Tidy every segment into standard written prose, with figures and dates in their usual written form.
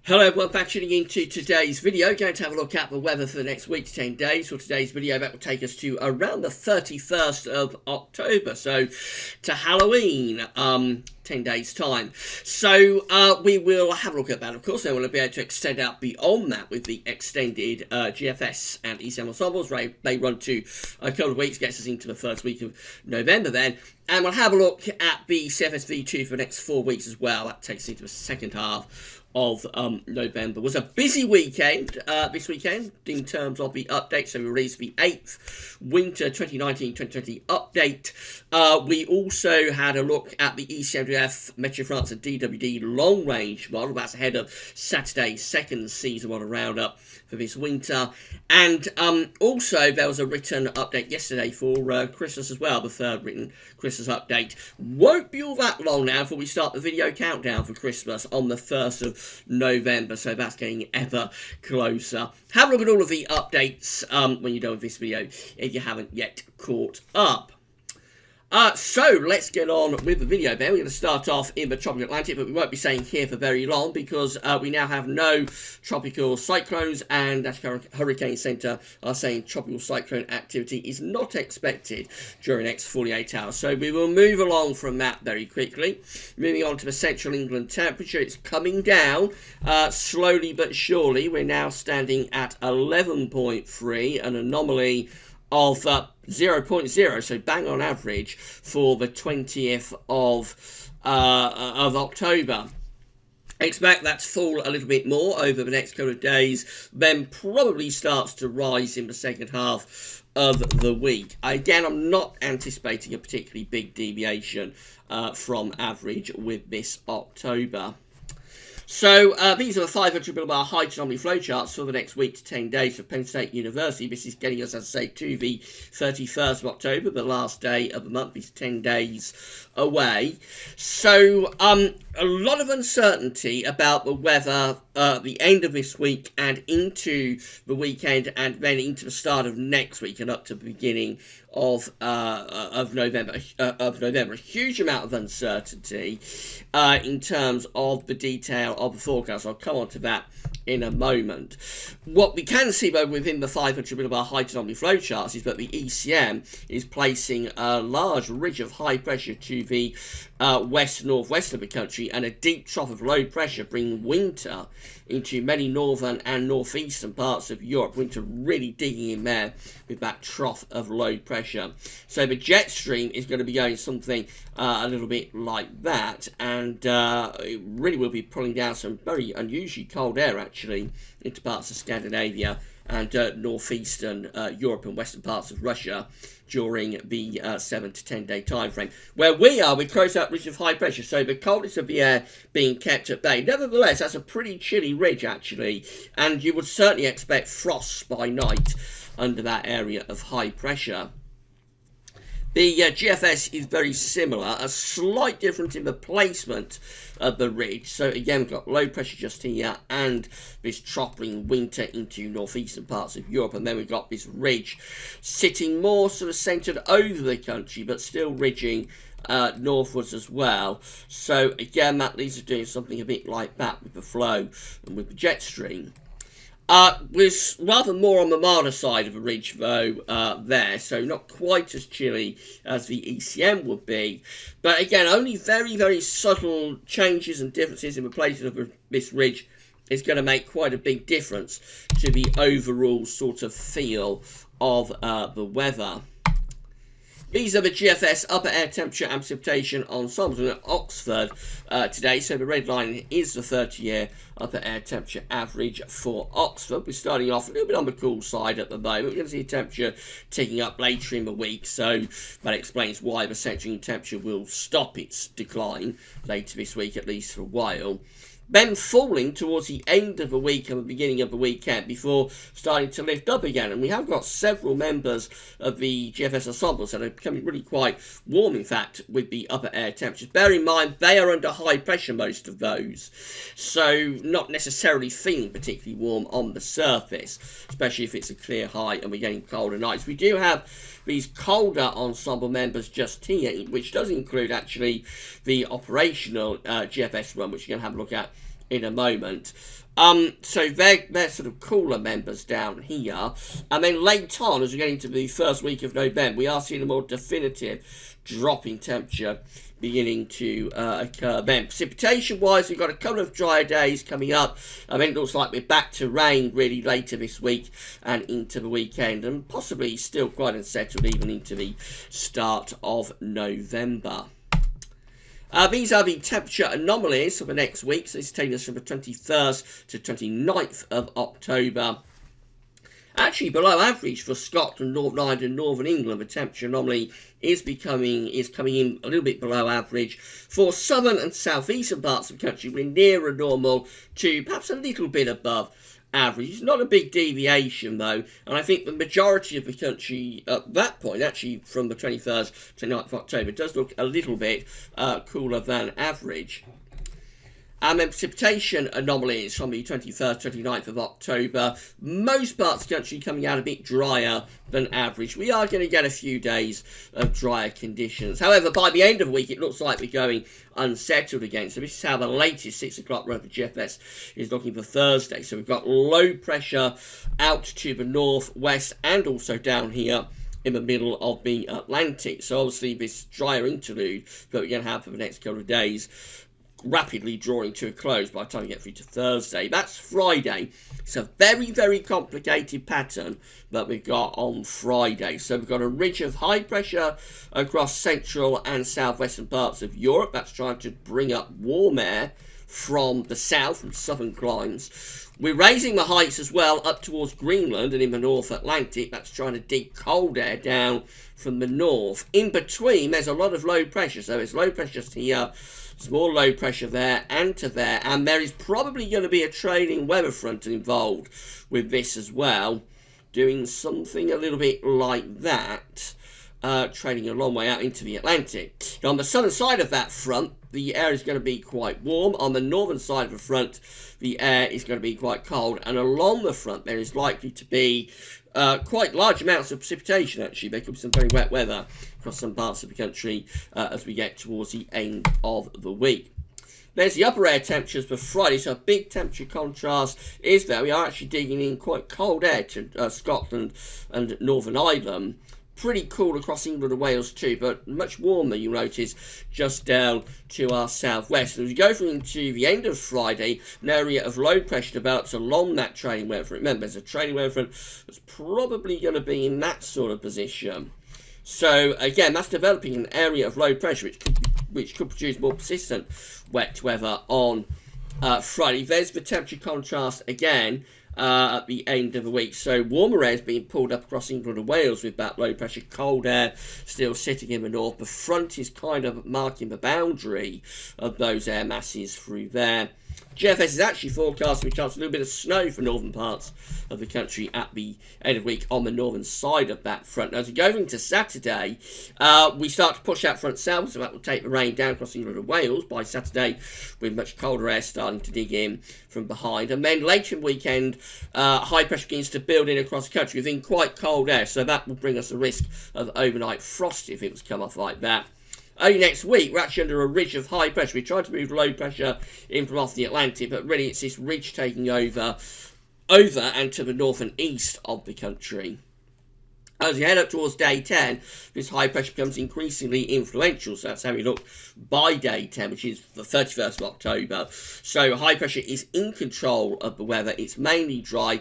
Hello everyone, back tuning into today's video. Going to have a look at the weather for the next week to 10 days. For today's video, that will take us to around the 31st of October, so to Halloween, 10 days time. So we will have a look at that, of course. Then we'll be able to extend out beyond that with the extended GFS and ECMWF ensembles. They run to a couple of weeks, gets us into the first week of November then. And we'll have a look at the CFSV2 for the next 4 weeks as well. That takes us into the second half of November. It was a busy weekend this weekend in terms of the update. So we released the 8th Winter 2019-2020 update. We also had a look at the ECMWF Meteo France and DWD long range model. That's ahead of Saturday's second season model roundup for this winter. And also there was a written update yesterday for Christmas as well, the third written Christmas update. Won't be all that long now before we start the video countdown for Christmas on the 1st of November, so that's getting ever closer. Have a look at all of the updates when you're done with this video if you haven't yet caught up. So let's get on with the video then. We're going to start off in the tropical Atlantic, but we won't be staying here for very long because we now have no tropical cyclones, and National Hurricane Center are saying tropical cyclone activity is not expected during the next 48 hours. So we will move along from that very quickly. Moving on to the central England temperature, it's coming down slowly but surely. We're now standing at 11.3, an anomaly of 0.0, so bang on average for the 20th of October. Expect that to fall a little bit more over the next couple of days, then probably starts to rise in the second half of the week. Again, I'm not anticipating a particularly big deviation from average with this October. So these are the 500 millibar height anomaly flowcharts for the next week to 10 days for Penn State University. This is getting us, as I say, to the 31st of October, the last day of the month. Is 10 days away. So a lot of uncertainty about the weather the end of this week and into the weekend, and then into the start of next week and up to the beginning of November. A huge amount of uncertainty in terms of the detail of the forecast. I'll come on to that in a moment. What we can see, though, within the 500 millibar height anomaly flowcharts is that the ECM is placing a large ridge of high pressure to the west-northwest of the country, and a deep trough of low pressure bringing winter into many northern and northeastern parts of Europe. Winter really digging in there with that trough of low pressure. So the jet stream is going to be going something a little bit like that, and it really will be pulling down some very unusually cold air actually into parts of Scandinavia and northeastern Europe and western parts of Russia during the 7 to 10 day time frame. Where we are, we're close up ridge of high pressure, so the coldest of the air being kept at bay. Nevertheless, that's a pretty chilly ridge actually, and you would certainly expect frosts by night under that area of high pressure. The GFS is very similar, a slight difference in the placement of the ridge. So again, we've got low pressure just here and this tropping winter into northeastern parts of Europe. And then we've got this ridge sitting more sort of centred over the country, but still ridging northwards as well. So again, that leads us doing something a bit like that with the flow and with the jet stream. Was rather more on the milder side of a ridge though there, so not quite as chilly as the ECM would be, but again only very, very subtle changes and differences in the placement of this ridge is going to make quite a big difference to the overall sort of feel of the weather. These are the GFS upper air temperature and precipitation ensembles at Oxford today. So the red line is the 30-year upper air temperature average for Oxford. We're starting off a little bit on the cool side at the moment. We're going to see temperature ticking up later in the week, so that explains why the central temperature will stop its decline later this week, at least for a while. Then falling towards the end of the week and the beginning of the weekend before starting to lift up again. And we have got several members of the GFS ensembles that are becoming really quite warm, in fact, with the upper air temperatures. Bear in mind, they are under high pressure, most of those, so not necessarily feeling particularly warm on the surface, especially if it's a clear high and we're getting colder nights. We do have these colder ensemble members just here, which does include actually the operational GFS run, which you're going to have a look at in a moment. So they're sort of cooler members down here. And then late on, as we get into the first week of November, we are seeing a more definitive drop in temperature beginning to occur then. Precipitation-wise, we've got a couple of drier days coming up. I mean, it looks like we're back to rain really later this week and into the weekend, and possibly still quite unsettled even into the start of November. These are the temperature anomalies for the next week. So this is taking us from the 21st to 29th of October. Actually below average for Scotland, Northern Ireland and Northern England. The temperature anomaly is coming in a little bit below average. For southern and southeastern parts of the country, we're nearer normal to perhaps a little bit above average. It's not a big deviation though, and I think the majority of the country at that point, actually from the 21st to 9th of October, does look a little bit cooler than average. And then precipitation anomalies from the 21st, 29th of October. Most parts of the country coming out a bit drier than average. We are going to get a few days of drier conditions. However, by the end of the week, it looks like we're going unsettled again. So this is how the latest 6 o'clock run for GFS is looking for Thursday. So we've got low pressure out to the northwest and also down here in the middle of the Atlantic. So obviously this drier interlude that we're going to have for the next couple of days rapidly drawing to a close by the time we get through to Thursday. That's Friday. It's a very, very complicated pattern that we've got on Friday. So we've got a ridge of high pressure across central and southwestern parts of Europe. That's trying to bring up warm air from the south, from southern climes. We're raising the heights as well up towards Greenland and in the North Atlantic. That's trying to dig cold air down from the north. In between, there's a lot of low pressure. So there's low pressure just here, small low pressure there and to there, and there is probably going to be a trailing weather front involved with this as well, doing something a little bit like that, trailing a long way out into the Atlantic. Now, on the southern side of that front, the air is going to be quite warm. On the northern side of the front, the air is going to be quite cold, and along the front there is likely to be quite large amounts of precipitation. Actually, there could be some very wet weather across some parts of the country as we get towards the end of the week. There's the upper air temperatures for Friday, so a big temperature contrast is there. We are actually digging in quite cold air to Scotland and Northern Ireland. Pretty cool across England and Wales too, but much warmer, you'll notice, just down to our southwest. As we go through into the end of Friday, an area of low pressure develops along that trailing weather front. Remember, there's a trailing weather front that's probably going to be in that sort of position. So again, that's developing an area of low pressure which could produce more persistent wet weather on Friday. There's the temperature contrast again at the end of the week. So warmer air is being pulled up across England and Wales with that low pressure cold air still sitting in the north. The front is kind of marking the boundary of those air masses through there. GFS is actually forecasting a chance of a little bit of snow for northern parts of the country at the end of the week on the northern side of that front. Now, as we go into Saturday, we start to push that front south, so that will take the rain down across England and Wales by Saturday, with much colder air starting to dig in from behind. And then later in the weekend, high pressure begins to build in across the country within quite cold air, so that will bring us a risk of overnight frost if it was come off like that. Early next week, we're actually under a ridge of high pressure. We're trying to move low pressure in from off the Atlantic, but really it's this ridge taking over and to the north and east of the country. As we head up towards day 10, this high pressure becomes increasingly influential. So that's how we look by day 10, which is the 31st of October. So high pressure is in control of the weather. It's mainly dry.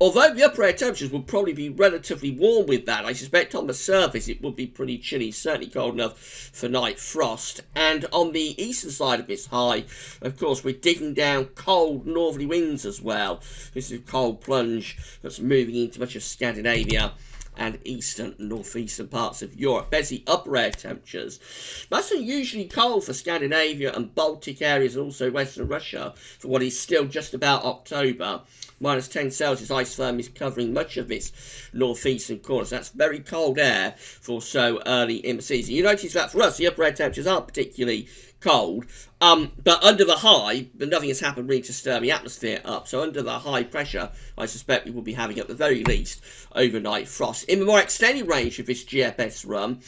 Although the upper air temperatures will probably be relatively warm with that, I suspect on the surface it would be pretty chilly, certainly cold enough for night frost. And on the eastern side of this high, of course, we're digging down cold northerly winds as well. This is a cold plunge that's moving into much of Scandinavia and eastern and northeastern parts of Europe. There's the upper air temperatures. That's unusually cold for Scandinavia and Baltic areas and also western Russia for what is still just about October. Minus 10 Celsius ice firm is covering much of this northeastern corner. So that's very cold air for so early in the season. You notice that for us, the upper air temperatures aren't particularly cold. But under the high, but nothing has happened really to stir the atmosphere up. So under the high pressure, I suspect we will be having at the very least overnight frost. In the more extended range of this GFS run,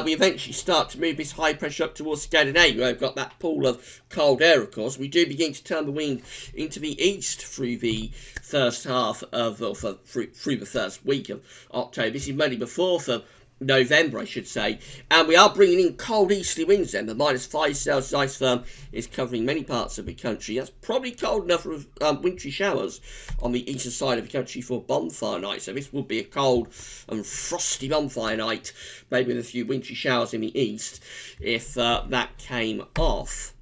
we eventually start to move this high pressure up towards Scandinavia. We've got that pool of cold air, of course. We do begin to turn the wind into the east through the first half of, or through the first week of October. This is Monday the 4th of November, I should say, and we are bringing in cold easterly winds then. The -5 Celsius ice firm is covering many parts of the country. That's probably cold enough for wintry showers on the eastern side of the country for bonfire night. So this would be a cold and frosty bonfire night, maybe with a few wintry showers in the east if that came off.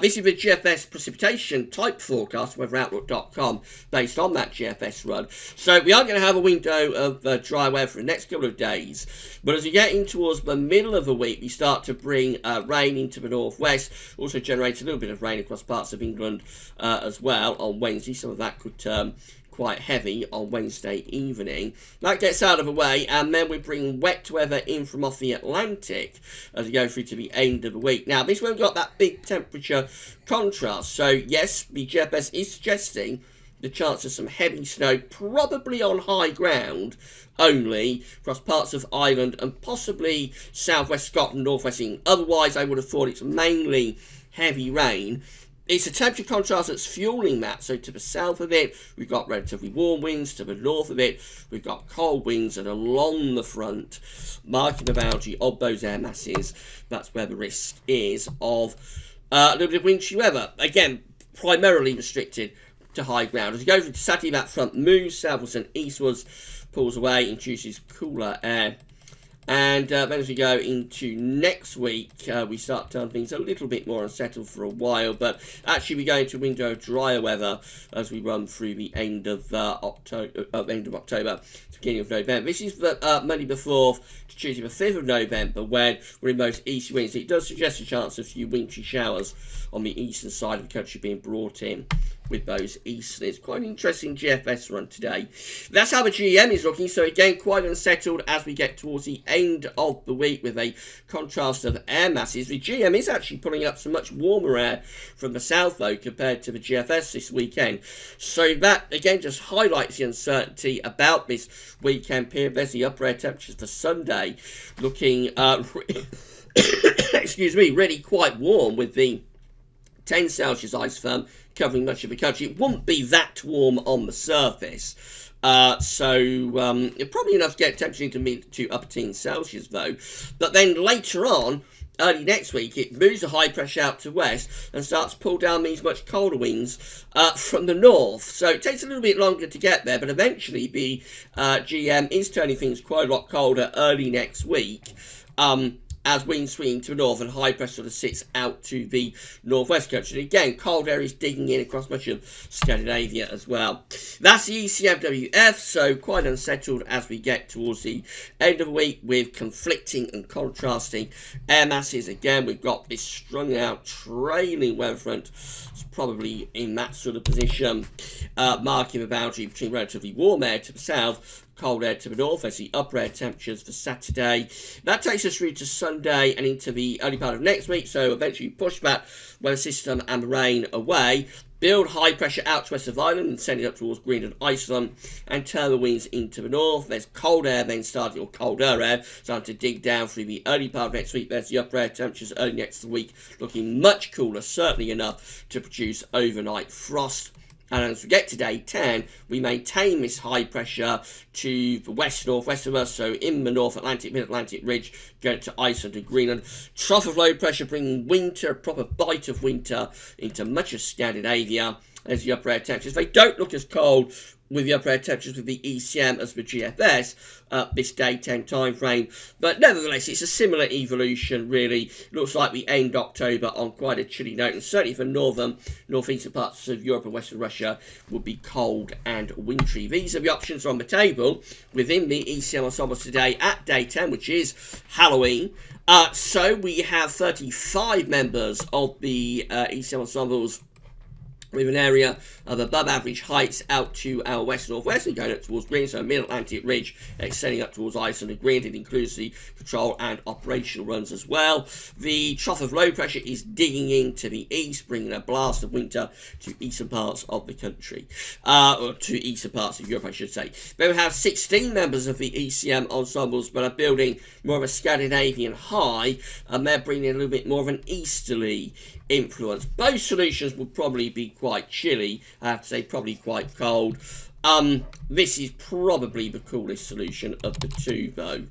This is the GFS precipitation type forecast, weatheroutlook.com, based on that GFS run. So we are going to have a window of dry weather for the next couple of days. But as we get in towards the middle of the week, we start to bring rain into the northwest. Also generate a little bit of rain across parts of England as well on Wednesday. Some of that could turn quite heavy on Wednesday evening. That gets out of the way, and then we bring wet weather in from off the Atlantic as we go through to the end of the week. Now, this one got that big temperature contrast. So, yes, the GFS is suggesting the chance of some heavy snow, probably on high ground only, across parts of Ireland and possibly southwest Scotland, northwest England. Otherwise, I would have thought it's mainly heavy rain. It's a temperature contrast that's fueling that. So to the south of it, we've got relatively warm winds. To the north of it, we've got cold winds. And along the front, marking the boundary of those air masses, that's where the risk is of a little bit of wintry weather. Again, primarily restricted to high ground. As we go through Saturday, that front moves southwards and eastwards, pulls away, introduces cooler air. And then as we go into next week, we start to turn things a little bit more unsettled for a while. But actually, we go into a window of drier weather as we run through the end of October, beginning of November. This is the Monday the 4th to Tuesday the 5th of November, when we're in most east winds. It does suggest a chance of a few wintry showers on the eastern side of the country being brought in with those easterlies. Quite an interesting GFS run today. That's how the GM is looking. So again, quite unsettled as we get towards the end of the week with a contrast of air masses. The GM is actually pulling up some much warmer air from the south, though, compared to the GFS this weekend. So that, again, just highlights the uncertainty about this weekend period. There's the upper air temperatures for Sunday looking, excuse me, really quite warm with the 10 Celsius ice firm covering much of the country. It won't be that warm on the surface. So probably enough to get temperature into mid to upper teens Celsius, though. But then later on, early next week, it moves the high pressure out to west and starts to pull down these much colder winds from the north. So it takes a little bit longer to get there, but eventually the GM is turning things quite a lot colder early next week. As winds swing to the north and high pressure sort of sits out to the northwest country. And again, cold air is digging in across much of Scandinavia as well. That's the ECMWF, so quite unsettled as we get towards the end of the week with conflicting and contrasting air masses. Again, we've got this strung out trailing weather front. It's probably in that sort of position, marking the boundary between relatively warm air to the south, cold air to the north. As the upper air temperatures for Saturday. That takes us through to Sunday and into the early part of next week. So eventually push that weather system and the rain away. Build high pressure out to west of Ireland and send it up towards Greenland, Iceland, and turn the winds into the north. There's cold air then starting, or colder air, starting to dig down through the early part of next week. There's the upper air temperatures early next week, looking much cooler, certainly enough to produce overnight frost. And as we get to day 10, we maintain this high pressure to the west-northwest of us, so in the North Atlantic, Mid-Atlantic ridge, going to Iceland and Greenland. Trough of low pressure bringing winter, a proper bite of winter into much of Scandinavia. As the upper air temperatures, they don't look as cold with the upper air temperatures with the ECM as the GFS this day 10 time frame, but nevertheless it's a similar evolution really. Looks like we end October on quite a chilly note, and certainly for northern, northeastern parts of Europe and western Russia would be cold and wintry. These are the options on the table within the ECM ensembles today at day 10, which is Halloween. So we have 35 members of the ECM ensembles with an area of above average heights out to our west-northwest and going up towards Greenland, so mid-Atlantic ridge extending up towards Iceland and Greenland. It includes the control and operational runs as well. The trough of low pressure is digging into the east, bringing a blast of winter to eastern parts of the country, or to eastern parts of Europe, I should say. Then we have 16 members of the ECM ensembles, but are building more of a Scandinavian high, and they're bringing in a little bit more of an easterly influence. Both solutions will probably be quite chilly. I have to say, probably quite cold. This is probably the coolest solution of the two, though.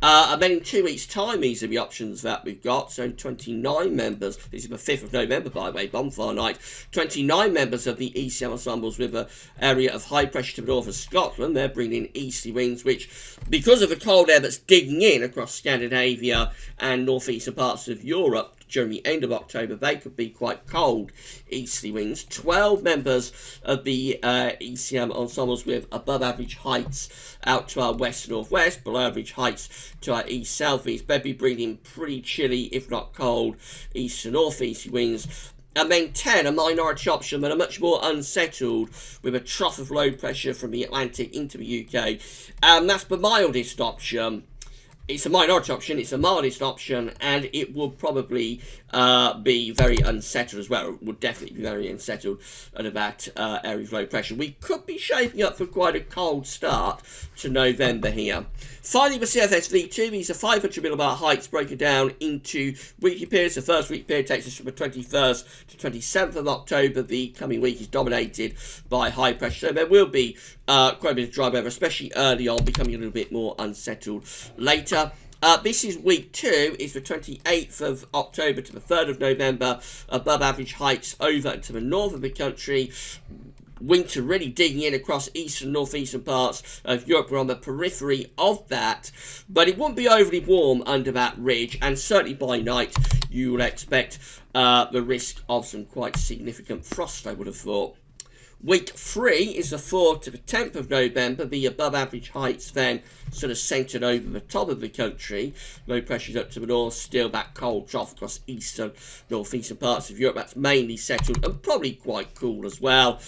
And then in 2 weeks' time, these are the options that we've got. So 29 members, this is the 5th of November, by the way, bonfire night. 29 members of the ECM ensembles with an area of high pressure to the north of Scotland. They're bringing in easterly winds, which, because of the cold air that's digging in across Scandinavia and northeastern parts of Europe, during the end of October, they could be quite cold easterly winds. 12 members of the ECM ensembles with above average heights out to our west-northwest, below average heights to our east-southeast. They'd be bringing pretty chilly, if not cold, east to northeasterly winds. And then 10, a minority option, but are much more unsettled, with a trough of low pressure from the Atlantic into the UK. And that's the mildest option. It's a minority option, it's a mildest option, and it will probably be very unsettled as well. It would definitely be very unsettled at that area of low pressure. We could be shaping up for quite a cold start to November here. Finally, the CFS-V2, these are 500 millibar heights broken down into weekly periods. The first week period takes us from the 21st to 27th of October. The coming week is dominated by high pressure, so there will be quite a bit of dry weather, especially early on, becoming a little bit more unsettled later. This is week 2, is the 28th of October to the 3rd of November, above average heights over to the north of the country. Winter really digging in across eastern and northeastern parts of Europe. We're on the periphery of that, but it won't be overly warm under that ridge, and certainly by night you will expect the risk of some quite significant frost, I would have thought. Week 3 is the 4th to the 10th of November. The above average heights then sort of centred over the top of the country. Low pressures up to the north, still that cold trough across eastern, northeastern parts of Europe. That's mainly settled and probably quite cool as well.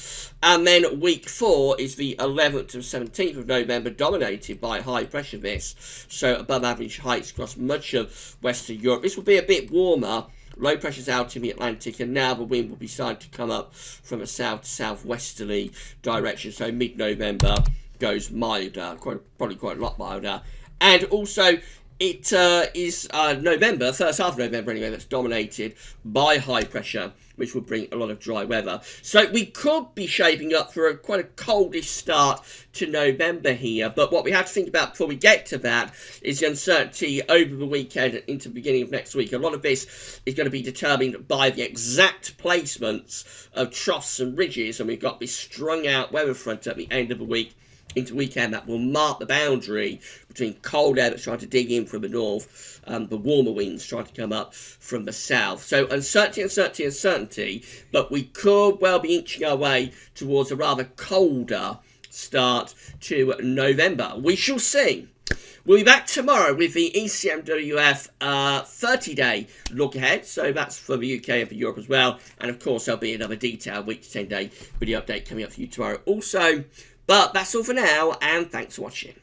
And then week 4 is the 11th to 17th of November, dominated by high pressure this. So above average heights across much of Western Europe. This will be a bit warmer. Low pressure's out in the Atlantic, and now the wind will be starting to come up from a south to southwesterly direction. So mid-November goes milder, probably quite a lot milder. And also, it is November, first half of November anyway, that's dominated by high pressure, which will bring a lot of dry weather. So we could be shaping up for quite a coldish start to November here. But what we have to think about before we get to that is the uncertainty over the weekend and into the beginning of next week. A lot of this is going to be determined by the exact placements of troughs and ridges. And we've got this strung out weather front at the end of the week into weekend that will mark the boundary between cold air that's trying to dig in from the north and the warmer winds trying to come up from the south. So uncertainty, but we could well be inching our way towards a rather colder start to November. We shall see. We'll be back tomorrow with the ECMWF 30-day look ahead. So that's for the UK and for Europe as well. And of course, there'll be another detailed week to 10-day video update coming up for you tomorrow also. But that's all for now, and thanks for watching.